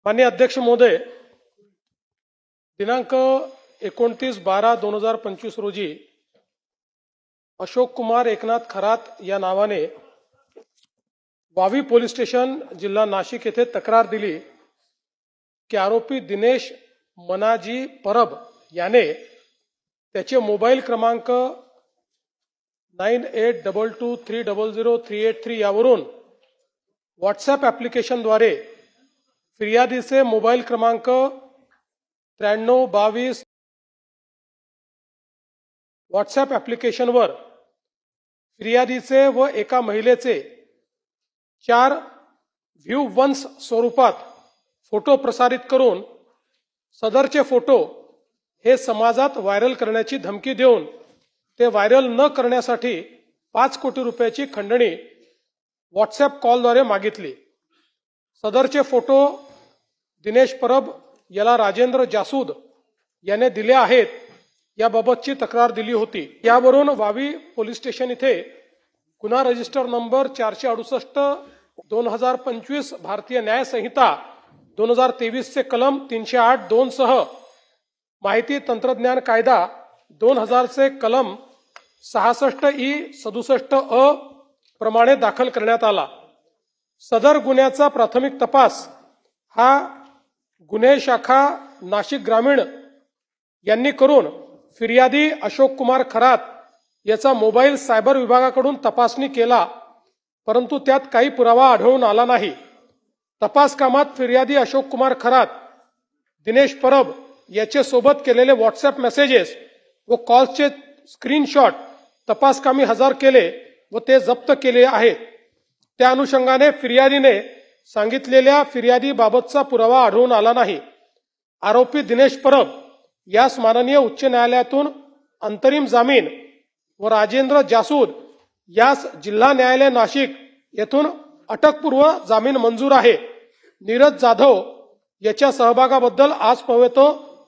माननीय अध्यक्ष महोदय, दिनांक 29/12/2025 रोजी अशोक कुमार एकनाथ खरात या नावाने वावी पोलीस स्टेशन जिल्हा नाशिक येथे तक्रार दिली की आरोपी दिनेश मनाजी परब याने त्याचे मोबाईल क्रमांक 9822300383 यावरून व्हॉट्सअप ॲप्लिकेशनद्वारे फिर्यादीचे मोबाईल क्रमांक 9322 व्हॉट्सअप ॲप्लिकेशनवर फिर्यादीचे व एका महिलेचे 4 व्ह्यू वन्स स्वरूपात फोटो प्रसारित करून सदरचे फोटो हे समाजात व्हायरल करण्याची धमकी देऊन ते व्हायरल न करण्यासाठी 5 कोटी रुपयाची खंडणी व्हॉट्सअप कॉलद्वारे मागितली। सदरचे फोटो दिनेश परब याला राजेंद्र जासूद याने दिले आहेत याबाबतची तक्रार दिली होती। यावरून वावी पोलीस स्टेशन इथे गुन्हा रजिस्टर नंबर 468/2025 भारतीय न्याय संहिता 2023 चे कलम 308(2) सह माहिती तंत्रज्ञान कायदा 2000 चे कलम 66(e)67(अ) प्रमाणे दाखल करण्यात आला। सदर गुन्ह्याचा प्राथमिक तपास हा गुन्हे शाखा नाशिक ग्रामीण यांनी करून फिर्यादी अशोक कुमार खरात याचा मोबाईल सायबर विभागाकडून तपासणी केला, परंतु त्यात काही पुरावा आढळून आला नाही। तपास कामात फिर्यादी अशोक कुमार खरात दिनेश परब याचे सोबत केलेले व्हॉट्सअप मेसेजेस व कॉल्सचे स्क्रीनशॉट तपासकामी हजर केले व ते जप्त केले आहेत। त्या अनुषंगाने फिर्यादीने सांगितलेल्या फिर्यादीबाबतचा पुरावा आढळून आला नाही। आरोपी दिनेश परब यास माननीय उच्च न्यायालयातून अंतरिम जामीन व राजेंद्र जासूद यास जिल्हा न्यायालय नाशिक येथून अटकपूर्व जामीन मंजूर आहे। नीरज जाधव याच्या सहभागाबद्दल आजपर्यंत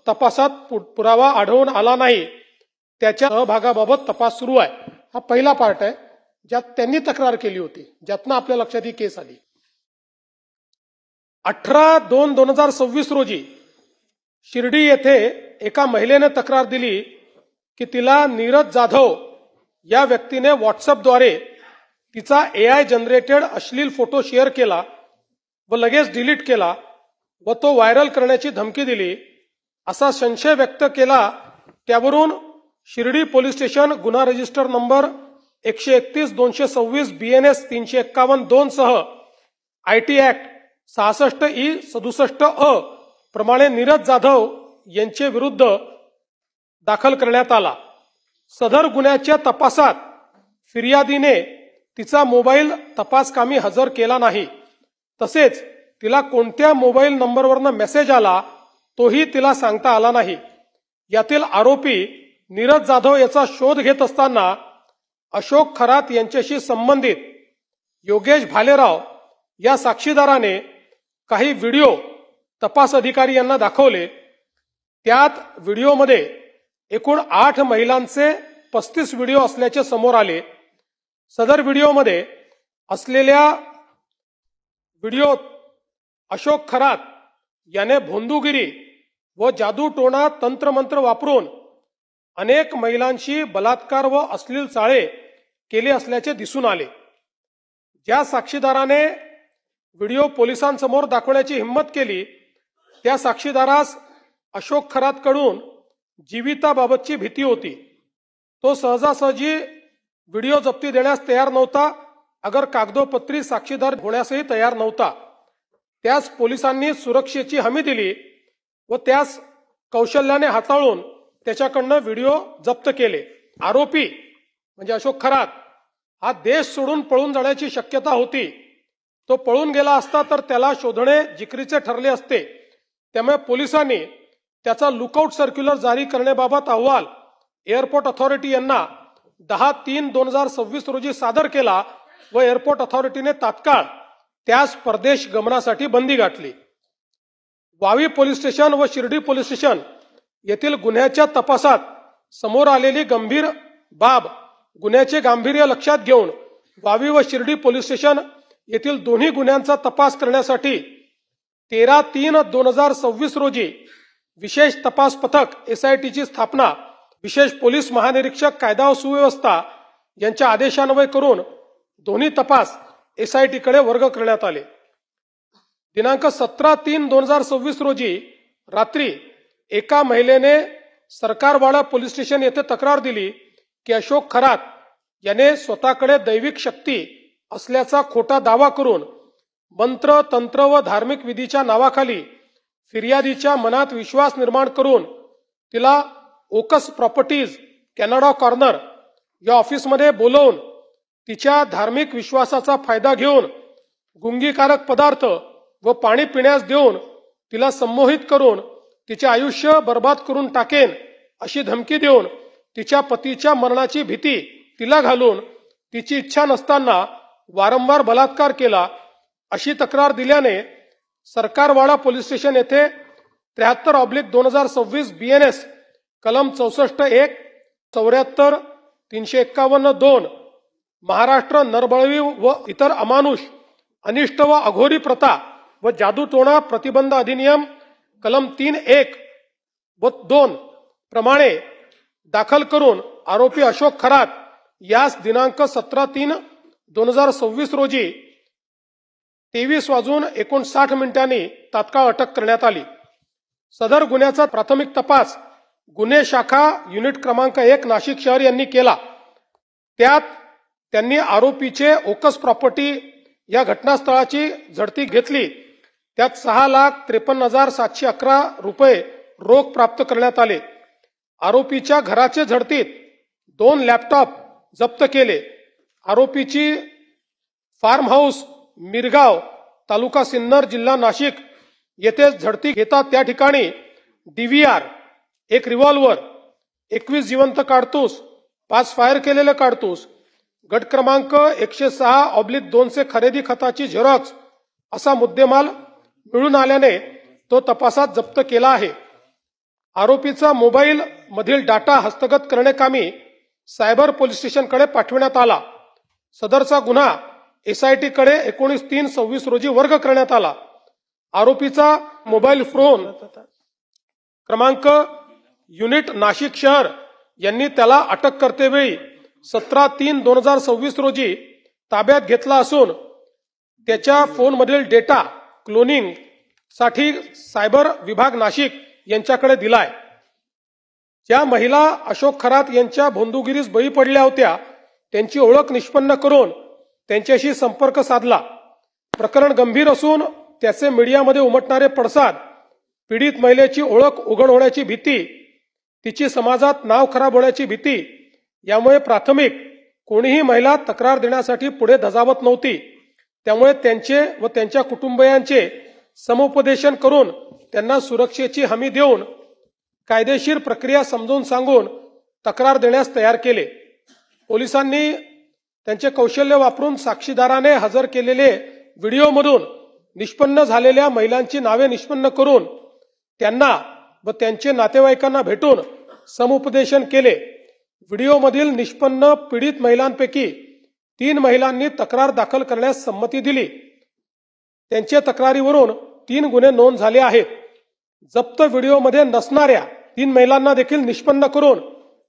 तपासात पुरावा आढळून आला नाही। त्याच्या सहभागाबाबत तपास सुरू आहे। हा पहिला पार्ट आहे ज्यात त्यांनी तक्रार केली होती, ज्यातनं आपल्या लक्षात ही केस आली। 18/2/2026 रोजी शिर्डी येथे एका महिलेने तक्रार दिली की तिला नीरज जाधव या व्यक्तीने व्हॉट्सअपद्वारे तिचा AI जनरेटेड अश्लील फोटो शेअर केला व लगेच डिलीट केला व तो व्हायरल करण्याची धमकी दिली असा संशय व्यक्त केला। त्यावरून शिर्डी पोलीस स्टेशन गुन्हा रजिस्टर नंबर 131/226 BNS 351(2) सह IT ऍक्ट 66(e)67(अ) प्रमाणे नीरज जाधव यांचे विरुद्ध दाखल करण्यात आला। सदर गुन्ह्याच्या तपासात फिर्यादीने तिचा मोबाईल तपासकामी हजर केला नाही, तसेच तिला कोणत्या मोबाईल नंबरवरनं मेसेज आला तोही तिला सांगता आला नाही। यातील आरोपी नीरज जाधव याचा शोध घेत असताना अशोक खरात यांच्याशी संबंधित योगेश भालेराव या साक्षीदाराने काही व्हिडिओ तपास अधिकारी यांना दाखवले। त्यात व्हिडिओमध्ये एकूण 8 महिलांचे 35 व्हिडिओ असल्याचे समोर आले। सदर व्हिडिओमध्ये असलेल्या व्हिडिओत अशोक खरात याने भोंदूगिरी व जादूटोणा तंत्रमंत्र वापरून अनेक महिलांशी बलात्कार व अश्लील चाळे केले असल्याचे दिसून आले। ज्या साक्षीदाराने व्हिडिओ पोलिसांसमोर दाखवण्याची हिम्मत केली त्या साक्षीदारास अशोक खरातकडून जीविताबाबतची भीती होती। तो सहजासहजी व्हिडिओ जप्ती देण्यास तयार नव्हता, अगर कागदोपत्री साक्षीदार होण्यासही तयार नव्हता। त्यास पोलिसांनी सुरक्षेची हमी दिली व त्यास कौशल्याने हाताळून त्याच्याकडनं व्हिडिओ जप्त केले। आरोपी म्हणजे अशोक खरात हा देश सोडून पळून जाण्याची शक्यता होती। तो पळून गेला असता तर त्याला शोधणे जिकरीचे ठरले असते। त्यामुळे पोलिसांनी त्याचा लुकआउट सर्क्युलर जारी करण्याबाबत अहवाल एअरपोर्ट अथॉरिटी यांना 10/3/2026 रोजी सादर केला व एअरपोर्ट अथॉरिटीने तात्काळ त्यास परदेश गमनासाठी बंदी घातली। वावी पोलीस स्टेशन व शिर्डी पोलीस स्टेशन येथील गुन्ह्याच्या तपासात समोर आलेली गंभीर बाब गुन्ह्याचे गांभीर्य लक्षात घेऊन वावी व शिर्डी पोलीस स्टेशन येथील दोन्ही गुन्ह्यांचा तपास करण्यासाठी 13/3/2026 रोजी विशेष तपास पथक SITची स्थापना विशेष पोलीस महानिरीक्षक कायदा व सुव्यवस्था यांच्या आदेशान्वये करून दोन्ही तपास SITकडे वर्ग करण्यात आले. दिनांक 17/3/2026 रोजी रात्री एका महिलेने सरकारवाडा पोलीस स्टेशन येथे तक्रार दिली की अशोक खरात याने स्वतःकडे दैविक शक्ती असल्याचा खोटा दावा करून मंत्र तंत्र व धार्मिक विधीच्या नावाखाली फिर्यादीच्या मनात विश्वास निर्माण करून तिला ओकस प्रॉपर्टीज कॅनडा कॉर्नर या ऑफिसमध्ये बोलवून तिच्या धार्मिक विश्वासाचा फायदा घेऊन गुंगीकारक पदार्थ व पाणी पिण्यास देऊन तिला संमोहित करून तिचे आयुष्य बर्बाद करून टाकेन अशी धमकी देऊन तिच्या पतीच्या मरणाची भीती तिला घालून तिची इच्छा नसताना वारंवार बलात्कार केला अशी तक्रार दिल्याने सरकारवाडा पोलीस स्टेशन येथे 73/2026 BNS कलम 64(1) 74 351(2) महाराष्ट्र नरबळवी व इतर अमानुष अनिष्ट व अघोरी प्रथा व जादूटोणा प्रतिबंध अधिनियम कलम 3(1) व 2 प्रमाणे दाखल करून आरोपी अशोक खरात यास दिनांक 17/3/2026 रोजी 23:59 तात्काळ अटक करण्यात आली. सदर गुन्ह्याचा प्राथमिक तपास गुन्हे शाखा युनिट क्रमांक 1 नाशिक शहर यांनी केला. त्यात त्यांनी आरोपीचे ओकस प्रॉपर्टी या घटनास्थळाची झडती घेतली. त्यात 6,53,711 रुपये रोख प्राप्त करण्यात आले. आरोपीच्या घराचे झडतीत 2 लॅपटॉप जप्त केले. आरोपीची फार्म हाऊस मिरगाव तालुका सिन्नर जिल्हा नाशिक येथे झडती घेतात त्या ठिकाणी DVR, 1 रिव्हॉल्वर, 21 जिवंत काडतूस, 5 फायर केलेले काडतूस, गट क्रमांक 106/2 खरेदी खताची झेरॉक्स असा मुद्देमाल मिळून आल्याने तो तपासात जप्त केला आहे. आरोपीचा मोबाईल मधील डाटा हस्तगत करण्याकामी सायबर पोलीस स्टेशनकडे पाठविण्यात आला. सदरचा गुन्हा SIT कडे 19/3/26 रोजी वर्ग करण्यात आला. आरोपीचा मोबाईल फोन क्रमांक युनिट नाशिक शहर यांनी त्याला अटक करतेवेळी 17/3/2026 रोजी ताब्यात घेतला असून त्याच्या फोनमधील डेटा क्लोनिंग साठी सायबर विभाग नाशिक यांच्याकडे दिलाय. ज्या महिला अशोक खरात यांच्या भोंदूगिरीस बळी पडल्या होत्या त्यांची ओळख निष्पन्न करून त्यांच्याशी संपर्क साधला. प्रकरण गंभीर असून त्याचे मीडियामध्ये उमटणारे पडसाद, पीडित महिलेची ओळख उघड होण्याची भीती, तिची समाजात नाव खराब होण्याची भीती यामुळे प्राथमिक कोणीही महिला तक्रार देण्यासाठी पुढे धजावत नव्हती. त्यामुळे त्यांचे व त्यांच्या कुटुंबियांचे समुपदेशन करून त्यांना सुरक्षेची हमी देऊन कायदेशीर प्रक्रिया समजून सांगून तक्रार देण्यास तयार केले. पोलिसांनी त्यांचे कौशल्य वापरून साक्षीदाराने हजर केलेले व्हिडिओमधून निष्पन्न झालेल्या महिलांची नावे निष्पन्न करून त्यांना व त्यांचे नातेवाईकांना भेटून समुपदेशन केले. व्हिडिओमधील निष्पन्न पीडित महिलांपैकी 3 महिलांनी तक्रार दाखल करण्यास संमती दिली. त्यांच्या तक्रारीवरून 3 गुन्हे नोंद झाले आहेत. जप्त व्हिडिओमध्ये नसणाऱ्या 3 महिलांना देखील निष्पन्न करून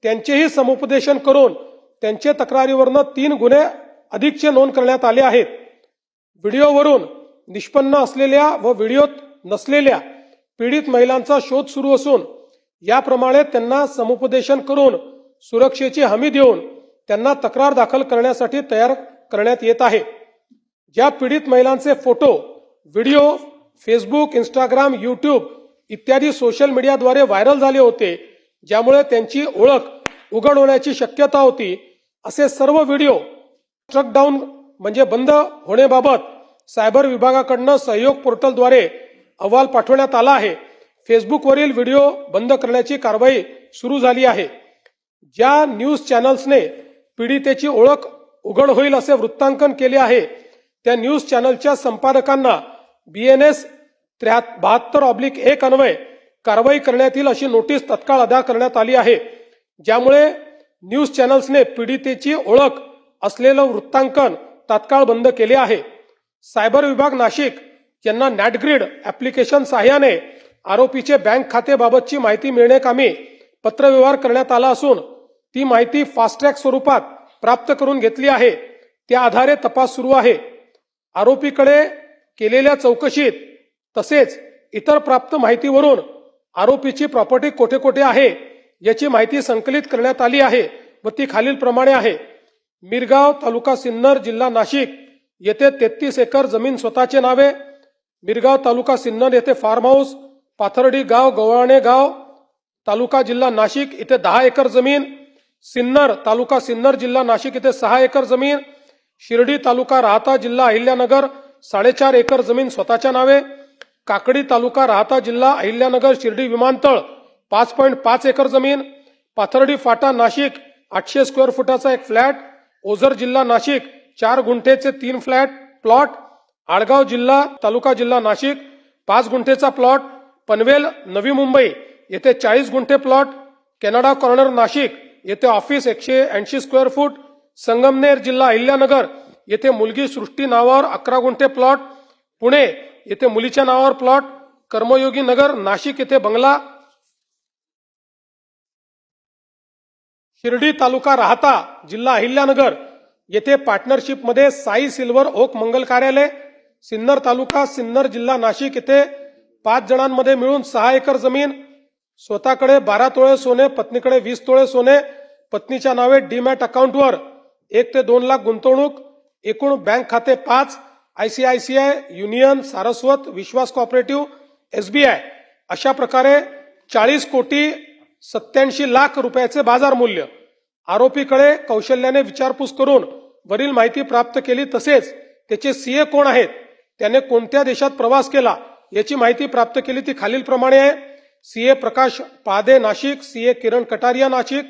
त्यांचेही समुपदेशन करून त्यांच्या तक्रारीवरून 3 गुन्हे अधिकचे नोंद करण्यात आले आहेत. व्हिडिओवरून निष्पन्न असलेल्या व व्हिडिओत नसलेल्या पीडित महिलांचा शोध सुरू असून याप्रमाणे त्यांना समुपदेशन करून सुरक्षेची हमी देऊन त्यांना तक्रार दाखल करण्यासाठी तयार करण्यात येत आहे. ज्या पीडित महिलांचे photo, video Facebook, Instagram, YouTube इत्यादी सोशल मीडियाद्वारे व्हायरल झाले होते, ज्यामुळे त्यांची ओळख उघड होण्याची शक्यता होती, असे सर्व व्हिडिओ स्ट्रक डाऊन म्हणजे बंद होण्याबाबत सायबर विभागाकडून सहयोग पोर्टलद्वारे अहवाल पाठवण्यात आला आहे. फेसबुकवरील व्हिडिओ बंद करण्याची कारवाई सुरू झाली आहे. ज्या न्यूज चॅनल्सने पीडितेची ओळख उघड होईल असे वृत्तांकन केले आहे त्या न्यूज चॅनलच्या संपादकांना BNS 72/1 अन्वये कारवाई करण्यात येईल अशी नोटीस तत्काळ अदा करण्यात आली आहे. ज्यामुळे न्यूज चॅनल्सने पीडितेची ओळख असलेलं वृत्तांकन तात्काळ बंद केले आहे. सायबर विभाग नाशिक यांना नॅटग्रीड ऍप्लिकेशन सहाय्याने आरोपीचे बँक खातेबाबतची माहिती मिळण्याकामी पत्रव्यवहार करण्यात आला असून ती माहिती फास्ट ट्रॅक स्वरूपात प्राप्त करून घेतली आहे. त्या आधारे तपास सुरू आहे. आरोपीकडे केलेल्या चौकशीत तसेच इतर प्राप्त माहितीवरून आरोपीची प्रॉपर्टी कोठे कोठे आहे याची माहिती संकलित करण्यात आली आहे व ती खालीलप्रमाणे आहे. मिरगाव, तालुका सिन्नर, जिल्हा नाशिक येथे 33 एकर जमीन स्वतःचे नावे. मिरगाव, तालुका सिन्नर येथे फार्म हाऊस. पाथर्डी गाव, गव्हाणे गाव, तालुका जिल्हा नाशिक इथे 10 एकर जमीन. सिन्नर, तालुका सिन्नर, जिल्हा नाशिक इथे 6 एकर जमीन. शिर्डी, तालुका राहता, जिल्हा अहिल्यानगर 4.5 एकर जमीन स्वतःच्या नावे. काकडी, तालुका राहता, जिल्हा अहिल्यानगर, शिर्डी विमानतळ 5.5 एकर जमीन. पाथर्डी फाटा, नाशिक 800 स्क्वेअर फुटाचा एक फ्लॅट. ओझर, जिल्हा नाशिक 4 गुंठेचे 3 फ्लॅट प्लॉट. आळगाव, जिल्हा तालुका जिल्हा नाशिक 5 गुंठेचा प्लॉट. पनवेल, नवी मुंबई येथे 40 गुंठे प्लॉट. कॅनडा कॉर्नर, नाशिक येथे ऑफिस 180 स्क्वेअर फूट. संगमनेर, जिल्हा अहिल्यानगर येथे मुलगी सृष्टी नावावर 11 गुंठे प्लॉट. पुणे येथे मुलीच्या नावावर प्लॉट. कर्मयोगी नगर, नाशिक येथे बंगला. शिर्डी, तालुका राहता, जिल्हा अहिल्यानगर येथे पार्टनरशिपमध्ये साई सिल्वर ओक मंगल कार्यालय. सिन्नर, तालुका सिन्नर, जिल्हा नाशिक येथे 5 जणांमध्ये मिळून 6 एकर जमीन. स्वतःकडे 12 तोळे सोने, पत्नीकडे 20 तोळे सोने. पत्नीच्या नावे डीमॅट अकाउंटवर 1 ते 2 लाख गुंतवणूक. एकूण बँक खाते 5. ICICI, युनियन, सारस्वत, विश्वास कोऑपरेटिव्ह, SBI अशा प्रकारे 40 कोटी 87 लाख रुपयाचे बाजार मूल्य. आरोपीकडे कौशल्याने विचारपूस करून वरील माहिती प्राप्त केली. तसेच त्याचे सीए कोण आहेत, त्याने कोणत्या देशात प्रवास केला याची माहिती प्राप्त केली. ती खालीलप्रमाणे आहे. सीए प्रकाश पादे, नाशिक. सीए किरण कटारिया, नाशिक.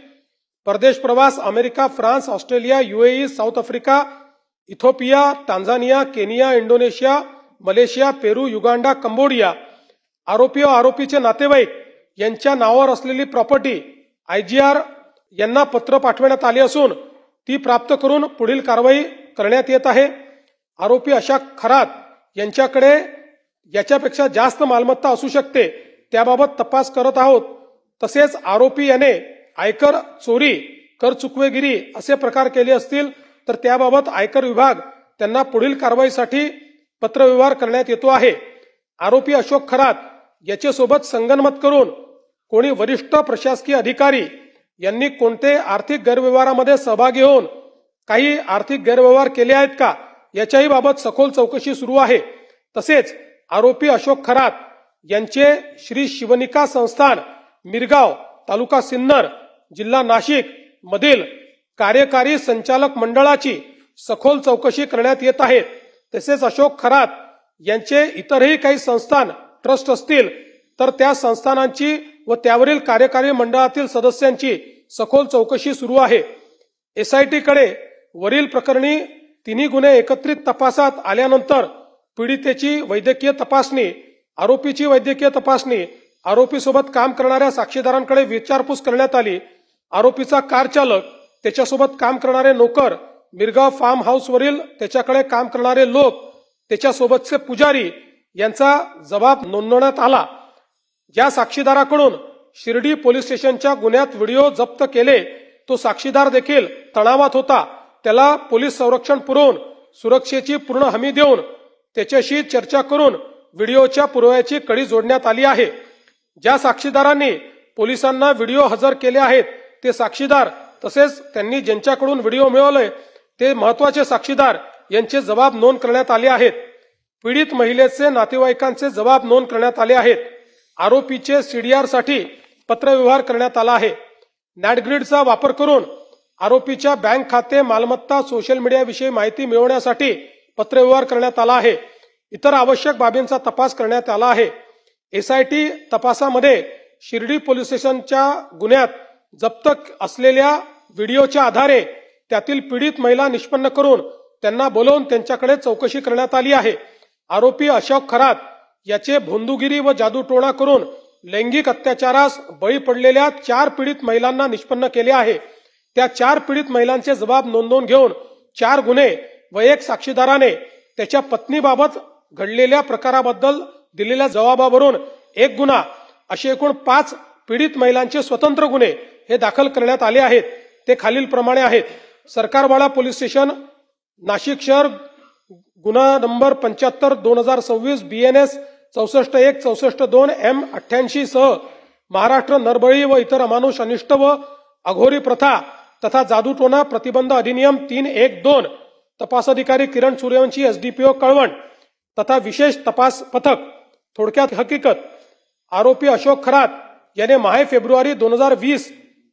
परदेश प्रवास America, France, Australia, UAE, South Africa, Ethiopia, Tanzania, Kenya, Indonesia, Malaysia, Peru, Uganda, Cambodia. आरोपी व आरोपीचे नातेवाईक यांच्या नावावर असलेली प्रॉपर्टी IGR यांना पत्र पाठवण्यात आले असून ती प्राप्त करून पुढील कारवाई करण्यात येत आहे. आरोपी अशा खरात यांच्याकडे याच्यापेक्षा जास्त मालमत्ता असू शकते त्याबाबत तपास करत आहोत. तसेच आरोपी याने आयकर चोरी, कर चुकवेगिरी असे प्रकार केले असतील तर त्याबाबत आयकर विभाग त्यांना पुढील कारवाईसाठी पत्रव्यवहार करण्यात येतो आहे. आरोपी अशोक खरात याच्यासोबत संगनमत करून कोणी वरिष्ठ प्रशासकीय अधिकारी यांनी कोणते आर्थिक गैरव्यवहारामध्ये सहभागी होऊन काही आर्थिक गैरव्यवहार केले आहेत का याच्याही बाबत सखोल चौकशी सुरू आहे. तसेच आरोपी अशोक खरात यांचे श्री शिवनिका संस्थान, मिरगाव, तालुका सिन्नर, जिल्हा नाशिक मधील कार्यकारी संचालक मंडळाची सखोल चौकशी करण्यात येत आहे. तसेच अशोक खरात यांचे इतरही काही संस्थान, ट्रस्ट असतील तर त्या संस्थानांची व त्यावरील कार्यकारी मंडळातील सदस्यांची सखोल चौकशी सुरू आहे. SIT कडे वरील प्रकरणी 3 गुन्हे एकत्रित तपासात आल्यानंतर पीडितेची वैद्यकीय तपासणी, आरोपीची वैद्यकीय तपासणी, आरोपीसोबत काम करणाऱ्या साक्षीदारांकडे विचारपूस करण्यात आली. आरोपीचा कार चालक, त्याच्यासोबत काम करणारे नोकर, मिरगाव फार्म हाऊसवरील त्याच्याकडे काम करणारे लोक, त्याच्यासोबतचे पुजारी यांचा जबाब नोंदवण्यात आला. ज्या साक्षीदाराकडून शिर्डी पोलीस स्टेशनच्या गुन्ह्यात व्हिडिओ जप्त केले तो साक्षीदार देखील तणावात होता. त्याला पोलीस संरक्षण पुरवून सुरक्षेची पूर्ण हमी देऊन त्याच्याशी चर्चा करून व्हिडिओच्या पुराव्याची कडी जोडण्यात आली आहे. ज्या साक्षीदारांनी पोलिसांना व्हिडिओ हजर केले आहेत ते साक्षीदार तसेच त्यांनी ज्यांच्याकडून व्हिडिओ मिळवले ते महत्वाचे साक्षीदार यांचे जबाब नोंद करण्यात आले आहेत. पीडित महिलेचे नातेवाईकांचे जबाब नोंद करण्यात आले आहेत. आरोपीचे CDR साठी पत्रव्यवहार करण्यात आला आहे. नॅटग्रीडचा वापर करून आरोपीच्या बँक खाते, मालमत्ता, सोशल मीडियाविषयी माहिती मिळवण्यासाठी पत्रव्यवहार करण्यात आला आहे. इतर आवश्यक बाबींचा तपास करण्यात आला आहे. SIT तपासामध्ये शिर्डी पोलीस स्टेशनच्या गुन्ह्यात जप्त असलेल्या व्हिडिओच्या आधारे त्यातील पीडित महिला निष्पन्न करून त्यांना बोलवून त्यांच्याकडे चौकशी करण्यात आली आहे. आरोपी अशोक खरात याचे भोंदूगिरी व जादूटोणा करून लैंगिक अत्याचारास बळी पडलेल्या 4 पीडित महिलांना निष्पन्न केले आहे. त्या 4 पीडित महिलांचे जबाब नोंदवून घेऊन 4 गुन्हे व 1 साक्षीदाराने त्याच्या पत्नीबाबत घडलेल्या प्रकाराबद्दल दिलेल्या जबाबावरून 1 गुन्हा असे एकूण 5 पीडित महिलांचे स्वतंत्र गुन्हे हे दाखल करण्यात आले आहेत. ते खालीलप्रमाणे आहेत. सरकारवाडा पोलीस स्टेशन नाशिक शहर गुन्हा नंबर 75/2026 BNS 64-1 64-2 M88 सह महाराष्ट्र नरबळी व इतर अमानुष अनिष्ट व अघोरी प्रथा तथा जादूटोणा प्रतिबंध अधिनियम 312 तपास अधिकारी किरण सूर्यवंशी SDPO कळवण तथा विशेष तपास पथक. थोडक्यात हकीकत. आरोपी अशोक खरात याने माहे फेब्रुवारी 2020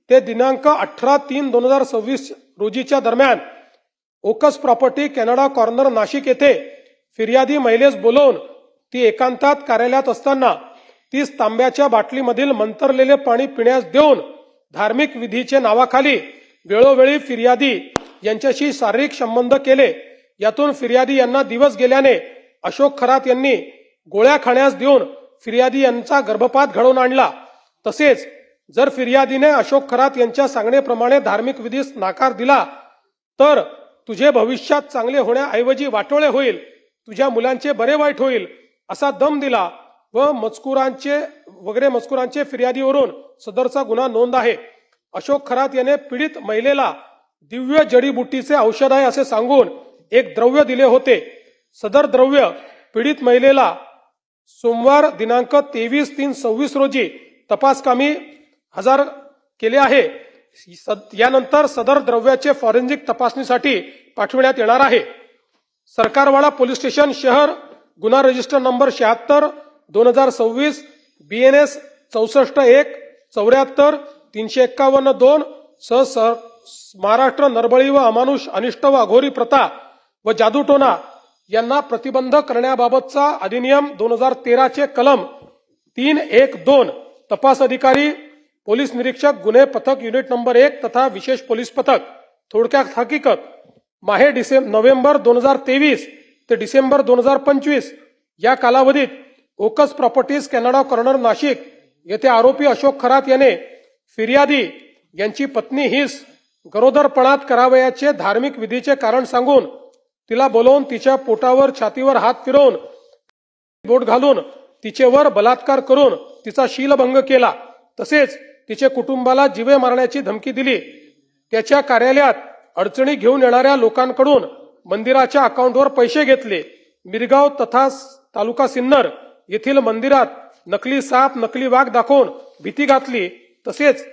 ते दिनांक 18/3/2026 रोजीच्या दरम्यान ओकस प्रॉपर्टी कॅनडा कॉर्नर नाशिक येथे फिर्यादी महिलेस बोलवून ती एकांतात कार्यालयात असताना 30 तांब्याच्या बाटलीमधील मंतरलेले पाणी पिण्यास देऊन धार्मिक विधीचे नावाखाली वेळोवेळी फिर्यादी यांच्याशी शारीरिक संबंध केले. यातून फिर्यादी यांना दिवस गेल्याने अशोक खरात यांनी गोळ्या खाण्यास देऊन फिर्यादी यांचा गर्भपात घडवून आणला. तसेच जर फिर्यादीने अशोक खरात यांच्या सांगण्याप्रमाणे धार्मिक विधीस नाकार दिला तर तुझे भविष्यात चांगले होण्याऐवजी वाटोळे होईल, तुझ्या मुलांचे बरे वाईट होईल असा दम दिला व मजकुरांचे फिर्यादीवरून सदरचा गुन्हा नोंद आहे. अशोक खरात याने पीडित महिलेला दिव्य जडीबुटीचे औषध आहे असे सांगून एक द्रव्य दिले होते. सदर द्रव्य पीडित महिलेला सोमवार दिनांक 23/3/26 रोजी तपासकामी हजर केले आहे. यानंतर सदर द्रव्याचे फॉरेन्सिक तपासणीसाठी पाठविण्यात येणार आहे. सरकारवाडा पोलीस स्टेशन शहर गुन्हा रजिस्टर नंबर 76/2026 BNS 64-1 74-351-2 सह महाराष्ट्र नरबळी व अमानुष अनिष्ट व अघोरी प्रथा व जादूटोणा यांना प्रतिबंध करण्याबाबतचा अधिनियम 2013 चे कलम 312 तपास अधिकारी पोलीस निरीक्षक गुन्हे पथक युनिट नंबर 1 तथा विशेष पोलीस पथक. थोडक्यात हकीकत. माहे नोव्हेंबर 2023 ते डिसेंबर 2025 या कालावधीत ओकस प्रॉपर्टीज कॅनडा कॉर्नर नाशिक येथे आरोपी अशोक खरात याने फिर्यादी यांची पत्नी हिस गरोदरपणात करावयाचे धार्मिक विधीचे कारण सांगून तिला बोलवून तिच्या पोटावर छातीवर हात फिरवून बोट घालून तिचेवर बलात्कार करून तिचा शीलभंग केला. तसेच तिचे कुटुंबाला जीवे मारण्याची धमकी दिली. त्याच्या कार्यालयात अडचणी घेऊन येणाऱ्या लोकांकडून मंदिराच्या अकाउंटवर पैसे घेतले. मिरगाव तथा तालुका सिन्नर येथील मंदिरात नकली साप नकली वाघ दाखवून भीती घातली. तसेच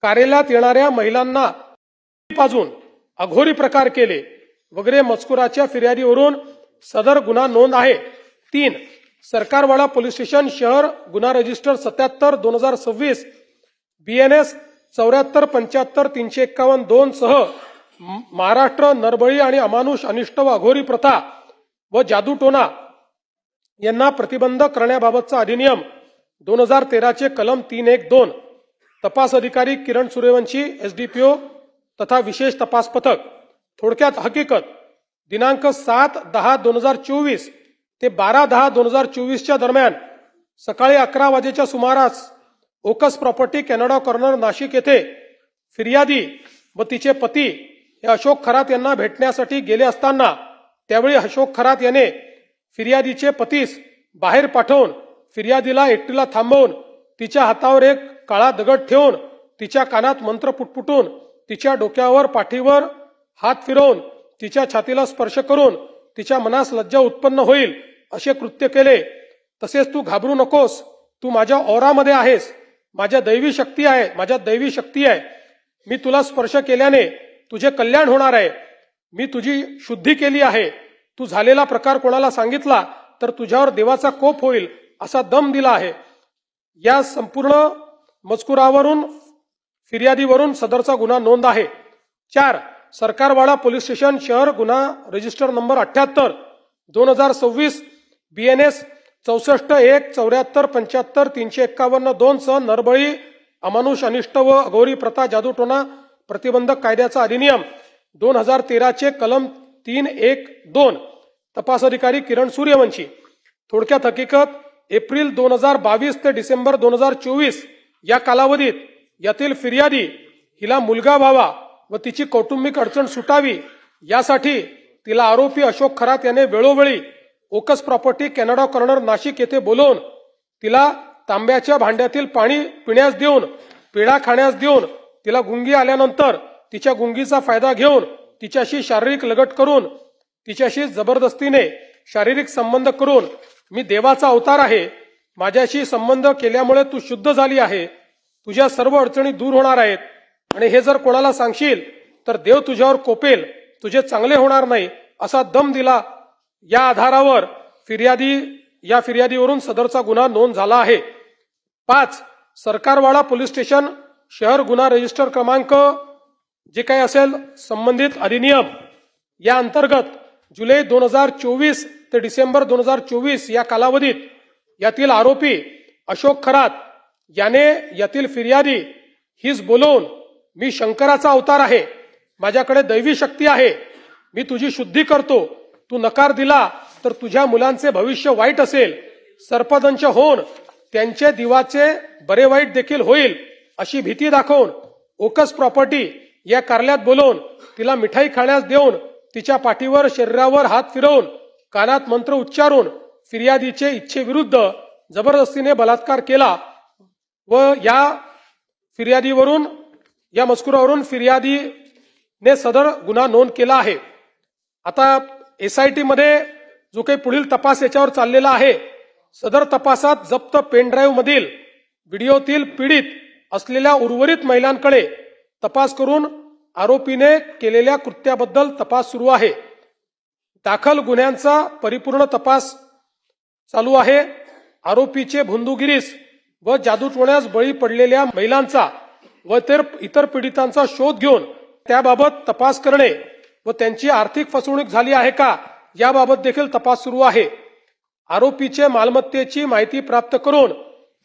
कार्यालयात येणाऱ्या महिलांना पाजून अघोरी प्रकार केले वगैरे मजकुराच्या फिर्यादीवरून सदर गुन्हा नोंद आहे. 3. सरकारवाडा पोलीस स्टेशन शहर गुन्हा रजिस्टर 77/2026 BNS 74-75-351-2 सह महाराष्ट्र नरबळी आणि अमानुष अनिष्ट व अघोरी प्रथा व जादूटोणा यांना प्रतिबंध करण्याबाबतचा अधिनियम 2013 चे कलम 312 तपास अधिकारी किरण सूर्यवंशी SDPO तथा विशेष तपास पथक. थोडक्यात हकीकत. दिनांक 7/10/2024 ते 12/10/2024 दरम्यान सकाळी 11 वाजेच्या सुमारास ओकस प्रॉपर्टी कॅनडा कॉर्नर नाशिक येथे फिर्यादी व तिचे पती हे अशोक खरात यांना भेटण्यासाठी गेले असताना त्यावेळी अशोक खरात याने फिर्यादीचे पतीस बाहेर पाठवून फिर्यादीला एकटीला थांबवून तिच्या हातावर एक काळा दगड ठेवून तिच्या कानात मंत्र पुटपुटून तिच्या डोक्यावर पाठीवर हात फिरवून तिच्या छातीला स्पर्श करून तिच्या मनास लज्जा उत्पन्न होईल असे कृत्य केले. तसेच तू घाबरू नकोस, तू माझ्या औरामध्ये आहेस, माझ्यात दैवी शक्ती आहे, मी तुला स्पर्श केल्याने तुझे कल्याण होणार आहे, मी तुझी शुद्धी केली आहे, तू झालेला प्रकार कोणाला सांगितला तर तुझ्यावर देवाचा कोप होईल असा दम दिला आहे. या संपूर्ण मजकुरावरून फिर्यादीवरून सदरचा गुन्हा नोंद आहे. 4. सरकारवाडा पोलीस स्टेशन शहर गुन्हा रजिस्टर नंबर 78/2026 BNS 64-1 74-75-351-2 सह नरबळी अमानुष अनिष्ट व अघोरी प्रथा जादूटोणा प्रतिबंधक कायद्याचा अधिनियम 2013 चे कलम 312 तपास अधिकारी किरण सूर्यवंशी. थोडक्यात हकीकत. एप्रिल 2022 ते डिसेंबर 2024 या कालावधीत यातील फिर्यादी हिला मुलगा व्हावा व तिची कौटुंबिक अडचण सुटावी यासाठी तिला आरोपी अशोक खरात याने वेळोवेळी ओकस प्रॉपर्टी कॅनडा कॉर्नर नाशिक येथे बोलवून तिला तांब्याच्या भांड्यातील पाणी पिण्यास देऊन पेढा खाण्यास देऊन तिला गुंगी आल्यानंतर तिच्या गुंगीचा फायदा घेऊन तिच्याशी शारीरिक लगट करून तिच्याशी जबरदस्तीने शारीरिक संबंध करून मी देवाचा अवतार आहे, माझ्याशी संबंध केल्यामुळे तू शुद्ध झाली आहे, तुझ्या सर्व अडचणी दूर होणार आहेत आणि हे जर कोणाला सांगशील तर देव तुझ्यावर कोपेल, तुझे चांगले होणार नाही असा दम दिला। या आधारावर फिर्यादीवरून सदरचा गुन्हा नोंद झाला आहे। 5 सरकारवाडा पोलीस स्टेशन शहर गुन्हा रजिस्टर क्रमांक जे काही असेल संबंधित अधिनियम या अंतर्गत जुलै 2024 ते डिसेंबर 2024 या कालावधीत यातील आरोपी अशोक खरात याने यातील फिर्यादी हीच बोलवून मी शंकराचा अवतार आहे, माझ्याकडे दैवी शक्ती आहे, मी तुझी शुद्धी करतो, तू नकार दिला तर तुझ्या मुलांचे भविष्य वाईट असेल, सर्पदंश होऊन त्यांचे दिवाचे बरे वाईट देखील होईल अशी भीती दाखवून ओकस प्रॉपर्टी या कार्यालयात बोलवून तिला मिठाई खाण्यास देऊन तिच्या पाठीवर शरीरावर हात फिरवून कानात मंत्र उच्चारून फिर्यादीचे इच्छेविरुद्ध जबरदस्तीने बलात्कार केला व या मजकुरावरून फिर्यादीने सदर गुन्हा नोंद केला आहे। आता SIT मध्ये जो काही पुढील तपास याच्यावर चाललेला आहे, सदर तपासात जप्त पेन ड्राईव्ह मधील व्हिडिओतील पीडित असलेल्या उर्वरित महिलांकडे तपास करून आरोपीने केलेल्या कृत्याबद्दल तपास सुरू आहे। दाखल गुन्ह्यांचा परिपूर्ण तपास चालू आहे। आरोपीचे भुंदूगिरीस व जादूटोण्यास बळी पडलेल्या महिलांचा व इतर पीडितांचा शोध घेऊन त्याबाबत तपास करणे व त्यांची आर्थिक फसवणूक झाली आहे का याबाबत देखील तपास सुरू आहे। आरोपीचे मालमत्तेची माहिती प्राप्त करून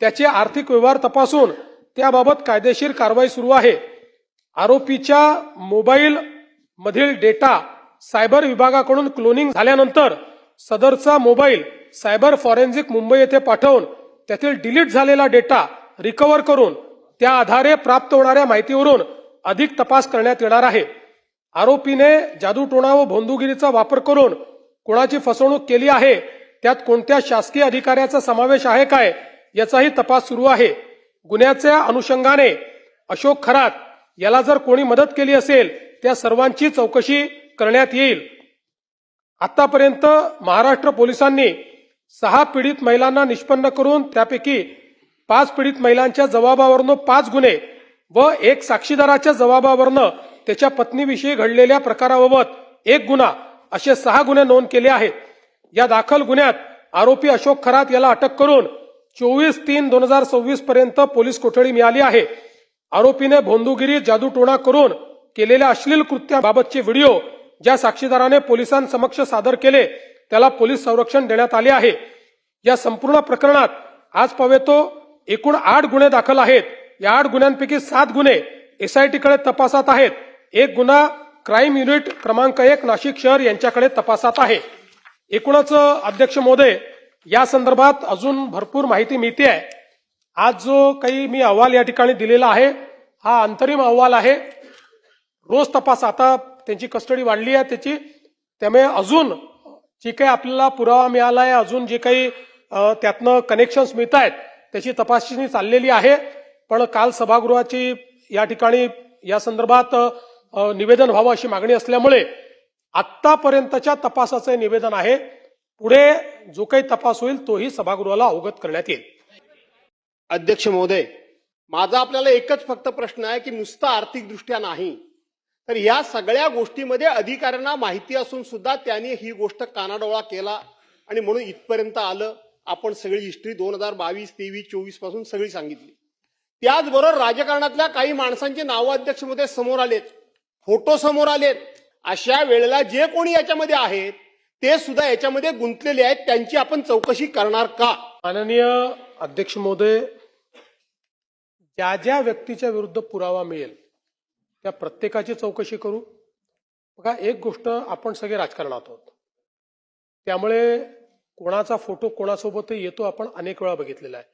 त्याचे आर्थिक व्यवहार तपासून त्याबाबत कायदेशीर कारवाई सुरू आहे। आरोपीच्या मोबाईल मधील डेटा सायबर विभागाकडून क्लोनिंग झाल्यानंतर सदरचा मोबाईल सायबर फॉरेन्सिक मुंबई येथे पाठवून त्यातील डिलीट झालेला डेटा रिकव्हर करून त्या आधारे प्राप्त होणाऱ्या माहितीवरून अधिक तपास करण्यात येणार आहे। आरोपीने जादूटोणा व भोंदूगिरीचा वापर करून कोणाची फसवणूक केली आहे, त्यात कोणत्या शासकीय अधिकाऱ्याचा समावेश आहे काय याचाही तपास सुरू आहे। गुन्ह्याच्या अनुषंगाने अशोक खरात याला जर कोणी मदत केली असेल त्या सर्वांची चौकशी करण्यात येईल। आतापर्यंत महाराष्ट्र पोलिसांनी 6 पीडित महिलांना निष्पन्न करून त्यापैकी 5 पीडित महिलांच्या जबाबावरनं 5 गुन्हे व 1 साक्षीदाराच्या जबाबावरनं त्याच्या पत्नीविषयी घडलेल्या प्रकाराबाबत 1 गुन्हा असे 6 गुन्हे नोंद केले आहेत। या दाखल गुन्ह्यात आरोपी अशोक खरात याला अटक करून 24/3/2026 पर्यंत पोलीस कोठडी मिळाली आहे। आरोपीने भोंदूगिरी जादूटोणा करून केलेल्या अश्लील कृत्याबाबतचे व्हिडिओ ज्या साक्षीदाराने पोलिसांसमक्ष सादर केले त्याला पोलीस संरक्षण देण्यात आले आहे। या संपूर्ण प्रकरणात आजपर्यंत एकूण 8 गुन्हे दाखल आहेत। या 8 गुन्ह्यांपैकी 7 गुन्हे SIT कडे तपासात आहेत, 1 गुन्हा क्राईम युनिट क्रमांक 1 नाशिक शहर यांच्याकडे तपासात आहे। एकूणच अध्यक्ष महोदय, या संदर्भात अजून भरपूर माहिती मिळते आहे। आज जो काही मी अहवाल या ठिकाणी दिलेला आहे हा अंतरिम अहवाल आहे। रोज तपास, आता त्यांची कस्टडी वाढली आहे त्याची, त्यामुळे अजून जे काही आपल्याला पुरावा मिळाला आहे, अजून जे काही त्यातनं कनेक्शन्स मिळत आहेत त्याची तपासणी चाललेली आहे। पण काल सभागृहाची या ठिकाणी या संदर्भात निवेदन व्हावं अशी मागणी असल्यामुळे आतापर्यंतच्या तपासाचे निवेदन आहे। पुढे जो काही तपास होईल तोही सभागृहाला अवगत करण्यात येईल। अध्यक्ष महोदय, माझा आपल्याला एकच फक्त प्रश्न आहे की नुसतं आर्थिक दृष्ट्या नाही तर या सगळ्या गोष्टीमध्ये अधिकाऱ्यांना माहिती असून सुद्धा त्यांनी ही गोष्ट कानाडोळा केला आणि म्हणून इथपर्यंत आलं। आपण सगळी हिस्ट्री 2022, 23, 24 पासून सगळी सांगितली। त्याचबरोबर राजकारणातल्या काही माणसांची नावं अध्यक्ष महोदय समोर आलेत, फोटो समोर आलेत। अशा वेळेला जे कोणी याच्यामध्ये आहेत ते सुद्धा याच्यामध्ये गुंतलेले आहेत, त्यांची आपण चौकशी करणार का? माननीय अध्यक्ष महोदय, ज्या ज्या व्यक्तीच्या विरुद्ध पुरावा मिळेल त्या प्रत्येकाची चौकशी करू। बघा, एक गोष्ट, आपण सगळे राजकारणात आहोत, त्यामुळे कोणाचा फोटो कोणासोबत येतो आपण अनेक वेळा बघितलेला आहे।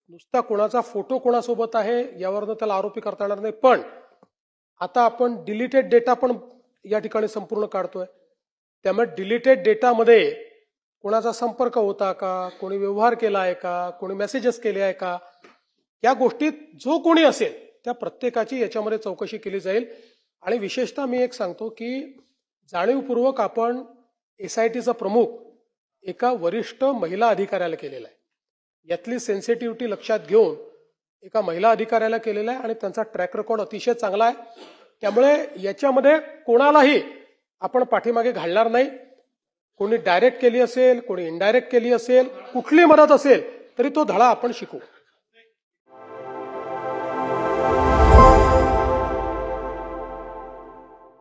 नुसता कोणाचा फोटो कोणासोबत आहे यावरनं त्याला आरोपी करता येणार नाही। पण आता आपण डिलीटेड डेटा पण या ठिकाणी संपूर्ण काढतोय। त्यामुळे डिलीटेड डेटामध्ये कोणाचा संपर्क होता का, कोणी व्यवहार केला आहे का, कोणी मेसेजेस केले आहे का, या गोष्टीत जो कोणी असेल त्या प्रत्येकाची याच्यामध्ये चौकशी केली जाईल. आणि विशेषतः मी एक सांगतो की जाणीवपूर्वक आपण SITचा प्रमुख एका वरिष्ठ महिला अधिकाऱ्याला केलेला आहे. यातली सेन्सिटिव्हिटी लक्षात घेऊन एका महिला अधिकाऱ्याला केलेला आहे आणि त्यांचा ट्रॅक रेकॉर्ड अतिशय चांगला आहे. त्यामुळे याच्यामध्ये कोणालाही आपण पाठीमागे घालणार नाही. कोणी डायरेक्ट केली असेल, कोणी इनडायरेक्ट केली असेल, कुठली मदत असेल तरी तो धडा आपण शिकू.